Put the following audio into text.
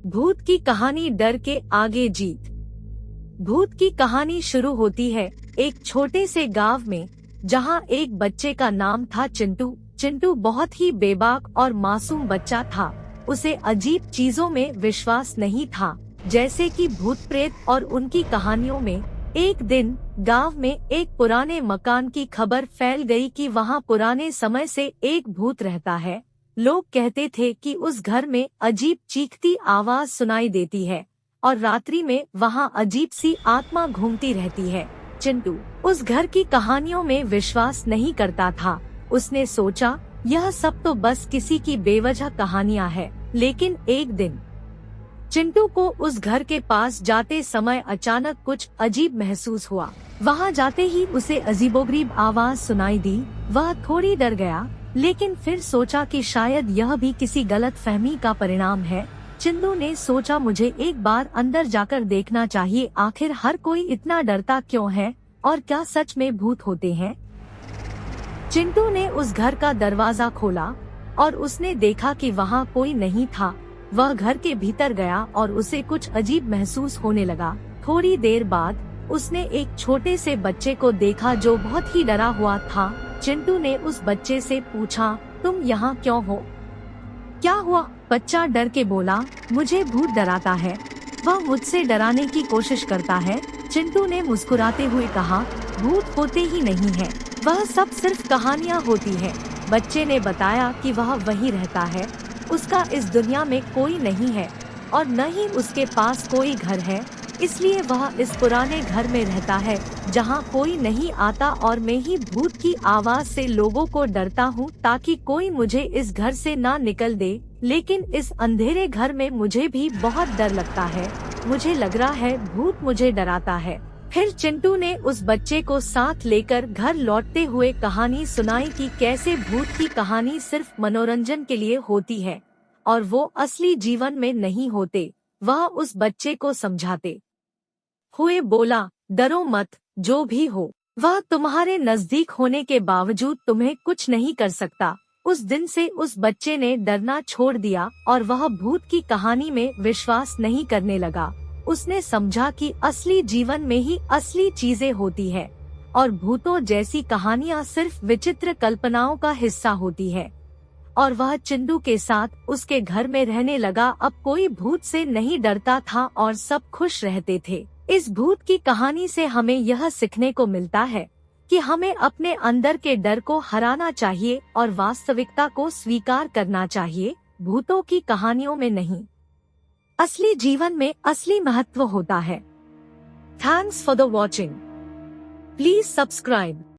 भूत की कहानी, डर के आगे जीत। भूत की कहानी शुरू होती है एक छोटे से गांव में, जहां एक बच्चे का नाम था चिंटू। चिंटू बहुत ही बेबाक और मासूम बच्चा था। उसे अजीब चीजों में विश्वास नहीं था, जैसे कि भूत प्रेत और उनकी कहानियों में। एक दिन गांव में एक पुराने मकान की खबर फैल गई कि वहां पुराने समय से एक भूत रहता है। लोग कहते थे कि उस घर में अजीब चीखती आवाज सुनाई देती है और रात्रि में वहां अजीब सी आत्मा घूमती रहती है। चिंटू उस घर की कहानियों में विश्वास नहीं करता था। उसने सोचा यह सब तो बस किसी की बेवजह कहानियां है। लेकिन एक दिन चिंटू को उस घर के पास जाते समय अचानक कुछ अजीब महसूस हुआ। वहां जाते ही उसे अजीबोगरीब आवाज सुनाई दी। वह थोड़ी डर गया, लेकिन फिर सोचा कि शायद यह भी किसी गलत फहमी का परिणाम है। चिंटू ने सोचा मुझे एक बार अंदर जाकर देखना चाहिए, आखिर हर कोई इतना डरता क्यों है और क्या सच में भूत होते हैं। चिंटू ने उस घर का दरवाजा खोला और उसने देखा कि वहाँ कोई नहीं था। वह घर के भीतर गया और उसे कुछ अजीब महसूस होने लगा। थोड़ी देर बाद उसने एक छोटे से बच्चे को देखा जो बहुत ही डरा हुआ था। चिंटू ने उस बच्चे से पूछा, तुम यहाँ क्यों हो? क्या हुआ? बच्चा डर के बोला, मुझे भूत डराता है, वह मुझसे डराने की कोशिश करता है। चिंटू ने मुस्कुराते हुए कहा, भूत होते ही नहीं है, वह सब सिर्फ कहानियाँ होती है। बच्चे ने बताया कि वह वहीं रहता है, उसका इस दुनिया में कोई नहीं है और न ही उसके पास कोई घर है, इसलिए वह इस पुराने घर में रहता है जहां कोई नहीं आता और मैं ही भूत की आवाज से लोगों को डरता हूं ताकि कोई मुझे इस घर से ना निकल दे। लेकिन इस अंधेरे घर में मुझे भी बहुत डर लगता है, मुझे लग रहा है भूत मुझे डराता है। फिर चिंटू ने उस बच्चे को साथ लेकर घर लौटते हुए कहानी सुनाई कि कैसे भूत की कहानी सिर्फ मनोरंजन के लिए होती है और वो असली जीवन में नहीं होते। वह उस बच्चे को समझाते हुए बोला, डरो मत, जो भी हो वह तुम्हारे नजदीक होने के बावजूद तुम्हें कुछ नहीं कर सकता। उस दिन से उस बच्चे ने डरना छोड़ दिया और वह भूत की कहानी में विश्वास नहीं करने लगा। उसने समझा कि असली जीवन में ही असली चीजें होती है और भूतों जैसी कहानियां सिर्फ विचित्र कल्पनाओं का हिस्सा होती है। और वह चिंटू के साथ उसके घर में रहने लगा। अब कोई भूत से नहीं डरता था और सब खुश रहते थे। इस भूत की कहानी से हमें यह सीखने को मिलता है कि हमें अपने अंदर के डर को हराना चाहिए और वास्तविकता को स्वीकार करना चाहिए। भूतों की कहानियों में नहीं, असली जीवन में असली महत्व होता है। Thanks for the watching. Please subscribe.